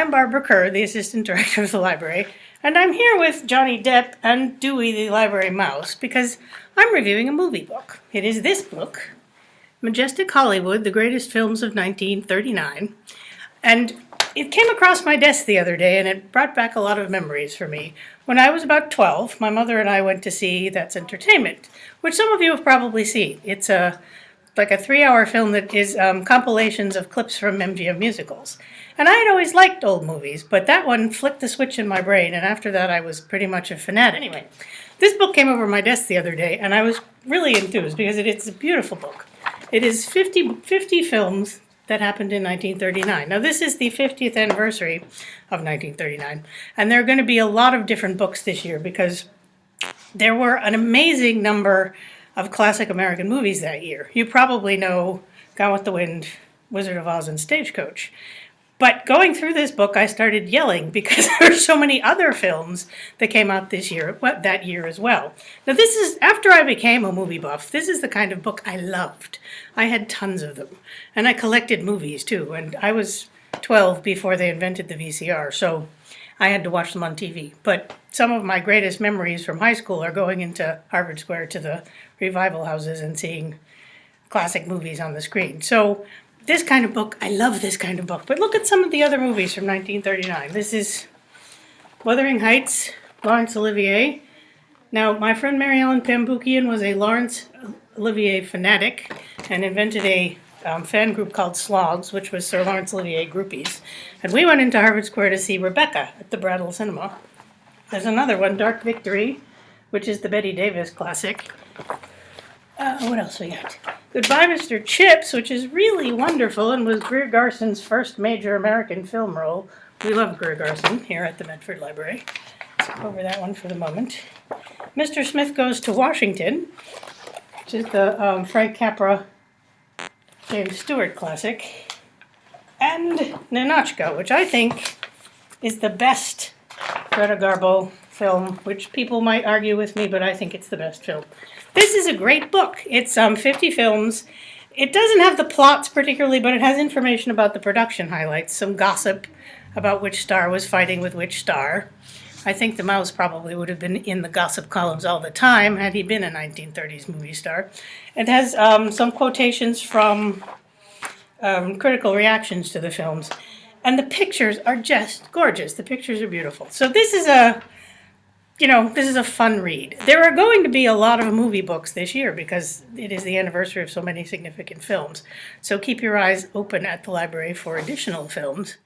I'm Barbara Kerr, the Assistant Director of the library, and I'm here with Johnny Depp and Dewey, the library mouse, because I'm reviewing a movie book. It is this book, Majestic Hollywood, The Greatest Films of 1939, and it came across my desk the other day, and it brought back a lot of memories for me. When I was about 12, my mother and I went to see That's Entertainment, which some of you have probably seen. It's like a 3-hour film that is compilations of clips from MGM musicals. And I had always liked old movies, but that one flipped the switch in my brain, and after that I was pretty much a fanatic. Anyway, this book came over my desk the other day, and I was really enthused because it's a beautiful book. It is 50 films that happened in 1939. Now, this is the 50th anniversary of 1939, and there are going to be a lot of different books this year because there were an amazing number of classic American movies that year. You probably know Gone with the Wind, Wizard of Oz, and Stagecoach. But going through this book, I started yelling because there are so many other films that came out this year, that year as well. Now this is, after I became a movie buff, this is the kind of book I loved. I had tons of them. And I collected movies too, and I was 12 before they invented the VCR, so I had to watch them on TV. But some of my greatest memories from high school are going into Harvard Square to the revival houses and seeing classic movies on the screen. So this kind of book, I love this kind of book. But look at some of the other movies from 1939. This is Wuthering Heights, Laurence Olivier. Now, my friend Mary Ellen Pambukian was a Laurence Olivier fanatic and invented a fan group called Slogs, which was Sir Laurence Olivier groupies. And we went into Harvard Square to see Rebecca at the Brattle Cinema. There's another one, Dark Victory, which is the Bette Davis classic. What else we got? Goodbye, Mr. Chips, which is really wonderful and was Greer Garson's first major American film role. We love Greer Garson here at the Medford Library. Skip over that one for the moment. Mr. Smith Goes to Washington, which is the Frank Capra, James Stewart classic. And Ninotchka, which I think is the best Greta Garbo film, which people might argue with me, but I think it's the best film. This is a great book. It's 50 films. It doesn't have the plots particularly, but it has information about the production highlights, some gossip about which star was fighting with which star. I think the mouse probably would have been in the gossip columns all the time had he been a 1930s movie star. It has some quotations from critical reactions to the films. And the pictures are just gorgeous. The pictures are beautiful. So this is a fun read. There are going to be a lot of movie books this year because it is the anniversary of so many significant films. So keep your eyes open at the library for additional films.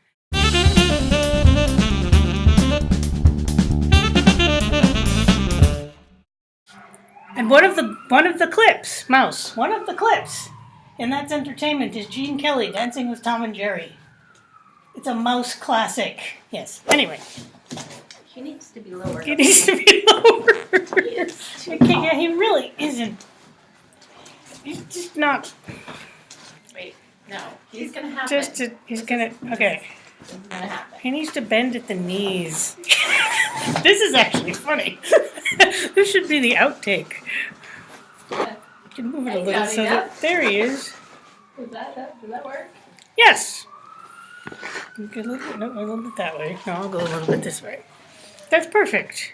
And one of the clips in That's Entertainment is Gene Kelly dancing with Tom and Jerry. It's a mouse classic. Yes. Anyway. He needs to be lower. He needs to be lower. He is too Okay, tall. yeah, he really isn't. He's just not. Wait, no. He's gonna happen. He's gonna. Okay. It's gonna happen. He needs to bend at the knees. This is actually funny. This should be the outtake. You can move it a little so that there he is. Does that work? Yes. Okay, a little bit that way. No, I'll go a little bit this way. That's perfect.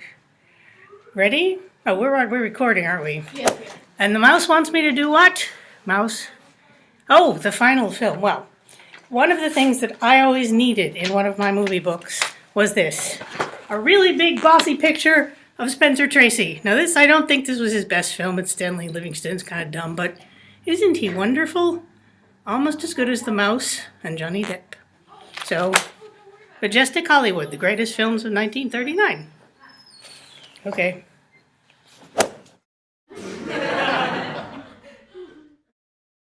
Ready? Oh, we're recording, aren't we? Yes. And the mouse wants me to do what? Mouse? Oh, the final film. Well, one of the things that I always needed in one of my movie books was this. A really big bossy picture of Spencer Tracy. Now this, I don't think this was his best film. It's Stanley Livingston's kind of dumb, but isn't he wonderful? Almost as good as The Mouse and Johnny Depp. So, Majestic Hollywood, The Greatest Films of 1939. Okay.